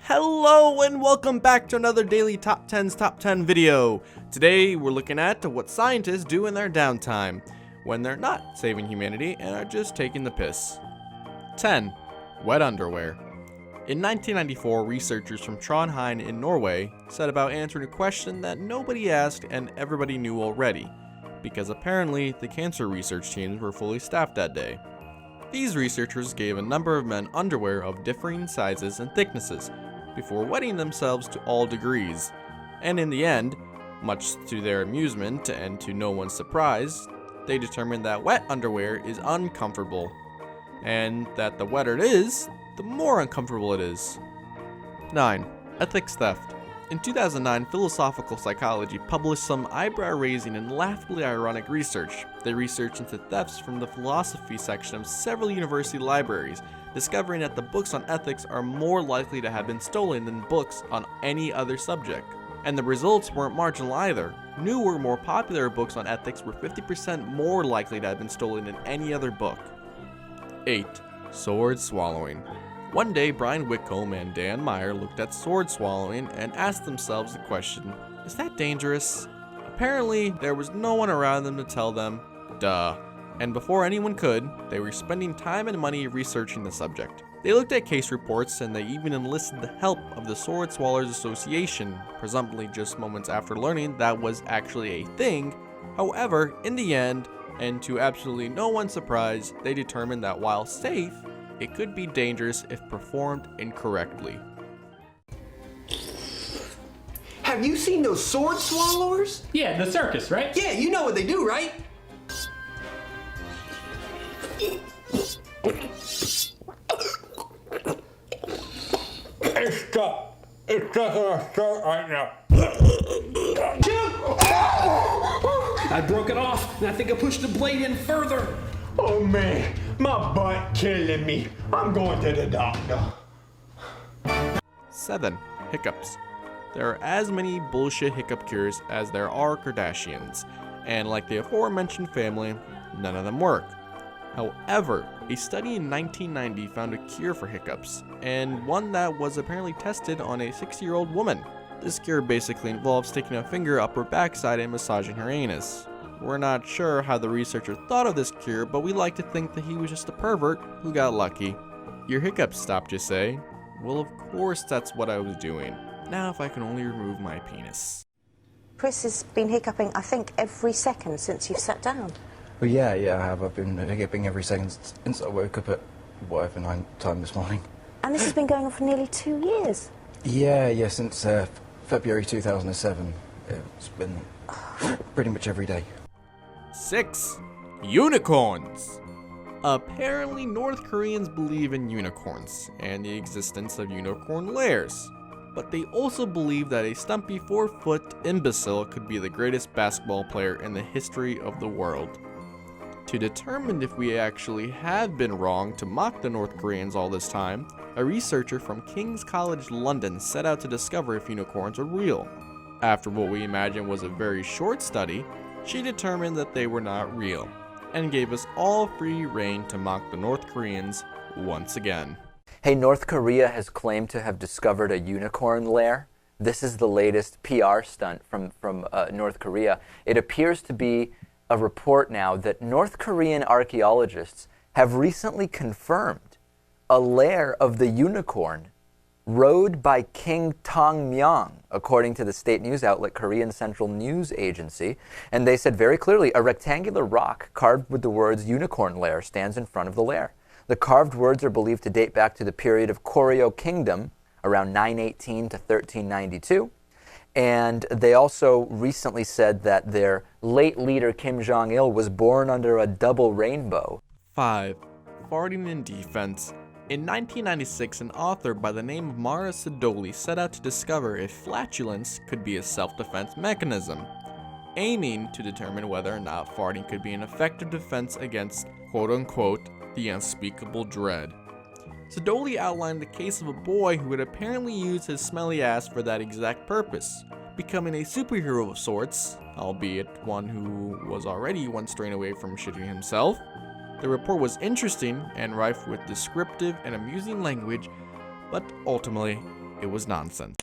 Hello and welcome back to another daily Top 10's Top 10 video. Today we're looking at what scientists do in their downtime when they're not saving humanity and are just taking the piss. 10. Wet underwear. In 1994, researchers from Trondheim in Norway set about answering a question that nobody asked and everybody knew already, because apparently the cancer research teams were fully staffed that day. These researchers gave a number of men underwear of differing sizes and thicknesses before wetting themselves to all degrees, and in the end, much to their amusement and to no one's surprise, they determined that wet underwear is uncomfortable, and that the wetter it is, the more uncomfortable it is. 9. Ethics theft. In 2009, Philosophical Psychology published some eyebrow-raising and laughably ironic research. They researched into thefts from the philosophy section of several university libraries, discovering that the books on ethics are more likely to have been stolen than books on any other subject. And the results weren't marginal either. Newer, more popular books on ethics were 50% more likely to have been stolen than any other book. 8. Sword swallowing. One day, Brian Whitcomb and Dan Meyer looked at sword swallowing and asked themselves the question, is that dangerous? Apparently, there was no one around them to tell them, duh. And before anyone could, they were spending time and money researching the subject. They looked at case reports and they even enlisted the help of the Sword Swallowers Association, presumably just moments after learning that was actually a thing. However, in the end, and to absolutely no one's surprise, they determined that while safe, it could be dangerous if performed incorrectly. Have you seen those sword swallowers? Yeah, the circus, right? Yeah, you know what they do, right? It's just gonna start right now. I broke it off, and I think I pushed the blade in further. Oh man, my butt killing me. I'm going to the doctor. 7. Hiccups. There are as many bullshit hiccup cures as there are Kardashians, and like the aforementioned family, none of them work. However, a study in 1990 found a cure for hiccups, and one that was apparently tested on a 60-year-old woman. This cure basically involves sticking a finger up her backside and massaging her anus. We're not sure how the researcher thought of this cure, but we like to think that he was just a pervert who got lucky. Your hiccups stopped, you say? Well, of course that's what I was doing. Now if I can only remove my penis. Chris has been hiccuping, I think, every second since you've sat down. Well, yeah, I have. I've been hiccuping every second since I woke up at whatever time this morning. And this has been going on for nearly 2 years. Yeah, since February 2007. It's been pretty much every day. 6. Unicorns. Apparently, North Koreans believe in unicorns and the existence of unicorn lairs. But they also believe that a stumpy 4-foot imbecile could be the greatest basketball player in the history of the world. To determine if we actually have been wrong to mock the North Koreans all this time, a researcher from King's College London set out to discover if unicorns are real. After what we imagine was a very short study, she determined that they were not real, and gave us all free rein to mock the North Koreans once again. Hey, North Korea has claimed to have discovered a unicorn lair. This is the latest PR stunt from North Korea. It appears to be a report now that North Korean archaeologists have recently confirmed a lair of the unicorn rode by King Tongmyong, according to the state news outlet Korean Central News Agency. And they said very clearly, a rectangular rock carved with the words unicorn lair stands in front of the lair. The carved words are believed to date back to the period of Koryo Kingdom, around 918 to 1392. And they also recently said that their late leader Kim Jong-il was born under a double rainbow. 5. Farting in defense. In 1996, an author by the name of Mara Sidoli set out to discover if flatulence could be a self-defense mechanism, aiming to determine whether or not farting could be an effective defense against, quote-unquote, the unspeakable dread. Sidoli outlined the case of a boy who had apparently used his smelly ass for that exact purpose, becoming a superhero of sorts, albeit one who was already one strain away from shitting himself. The report was interesting and rife with descriptive and amusing language, but ultimately, it was nonsense.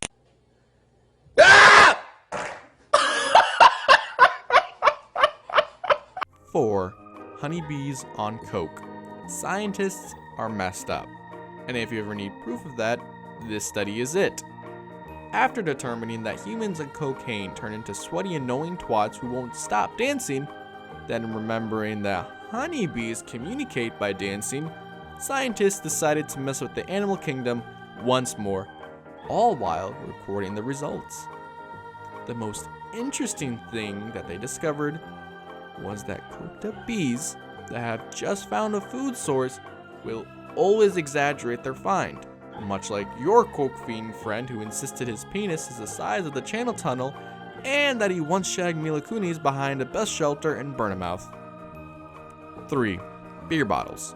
4. Honeybees on coke. Scientists are messed up. And if you ever need proof of that, this study is it. After determining that humans and cocaine turn into sweaty, annoying twats who won't stop dancing, then remembering that honeybees communicate by dancing, scientists decided to mess with the animal kingdom once more, all while recording the results. The most interesting thing that they discovered was that coked up bees that have just found a food source will always exaggerate their find, much like your coke fiend friend who insisted his penis is the size of the Channel Tunnel and that he once shagged Mila Kunis behind a bus shelter in Bournemouth. 3. Beer bottles.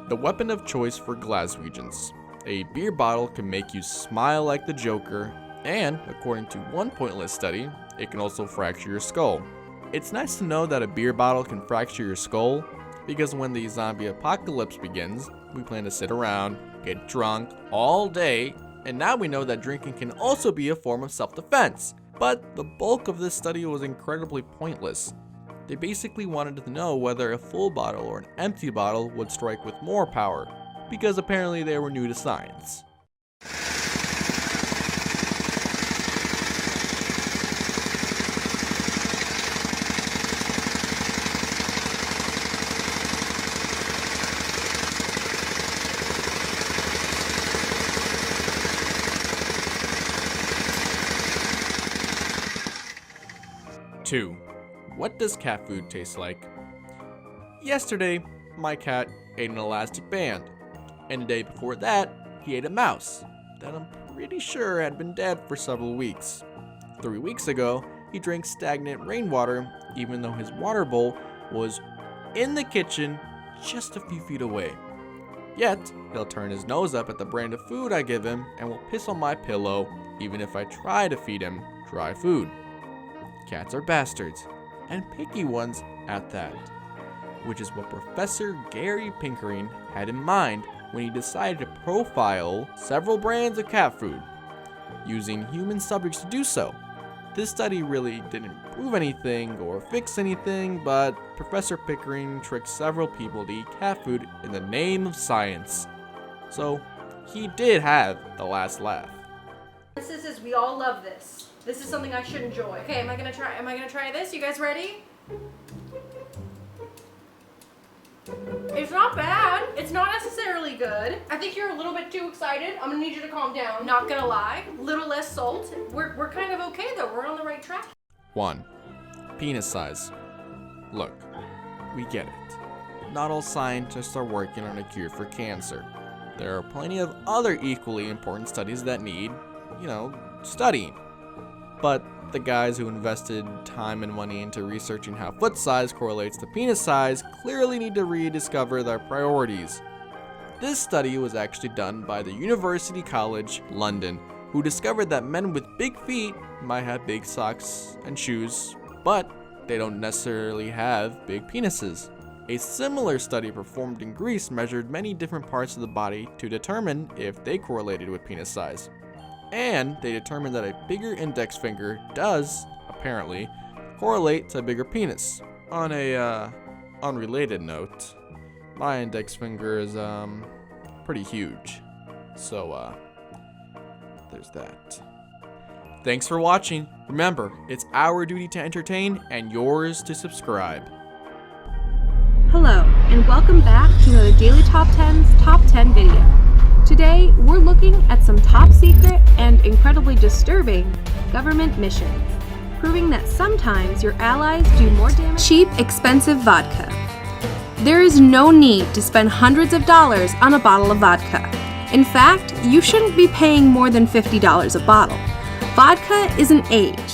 The weapon of choice for Glaswegians. A beer bottle can make you smile like the Joker, and, according to one pointless study, it can also fracture your skull. It's nice to know that a beer bottle can fracture your skull, because when the zombie apocalypse begins, we plan to sit around, get drunk all day, and now we know that drinking can also be a form of self-defense. But the bulk of this study was incredibly pointless. They basically wanted to know whether a full bottle or an empty bottle would strike with more power, because apparently they were new to science. Two, what does cat food taste like? Yesterday, my cat ate an elastic band, and the day before that, he ate a mouse that I'm pretty sure had been dead for several weeks. 3 weeks ago, he drank stagnant rainwater even though his water bowl was in the kitchen just a few feet away. Yet, he'll turn his nose up at the brand of food I give him and will piss on my pillow even if I try to feed him dry food. Cats are bastards, and picky ones at that, which is what Professor Gary Pickering had in mind when he decided to profile several brands of cat food, using human subjects to do so. This study really didn't prove anything or fix anything, but Professor Pickering tricked several people to eat cat food in the name of science. So, he did have the last laugh. This is we all love this. This is something I should enjoy. Okay, am I gonna try this? You guys ready? It's not bad. It's not necessarily good. I think you're a little bit too excited. I'm gonna need you to calm down. Not gonna lie. Little less salt. We're kind of okay though. We're on the right track. 1. Penis size. Look, we get it. Not all scientists are working on a cure for cancer. There are plenty of other equally important studies that need, studying. But the guys who invested time and money into researching how foot size correlates to penis size clearly need to rediscover their priorities. This study was actually done by the University College London, who discovered that men with big feet might have big socks and shoes, but they don't necessarily have big penises. A similar study performed in Greece measured many different parts of the body to determine if they correlated with penis size. And they determined that a bigger index finger does, apparently, correlate to a bigger penis. On a, unrelated note, my index finger is, pretty huge. So, there's that. Thanks for watching. Remember, it's our duty to entertain and yours to subscribe. Hello, and welcome back to another Daily Top 10's Top 10 video. Today, we're looking at some top secret and incredibly disturbing government missions, proving that sometimes your allies do more damage. Cheap, expensive vodka. There is no need to spend hundreds of dollars on a bottle of vodka. In fact, you shouldn't be paying more than $50 a bottle. Vodka isn't aged.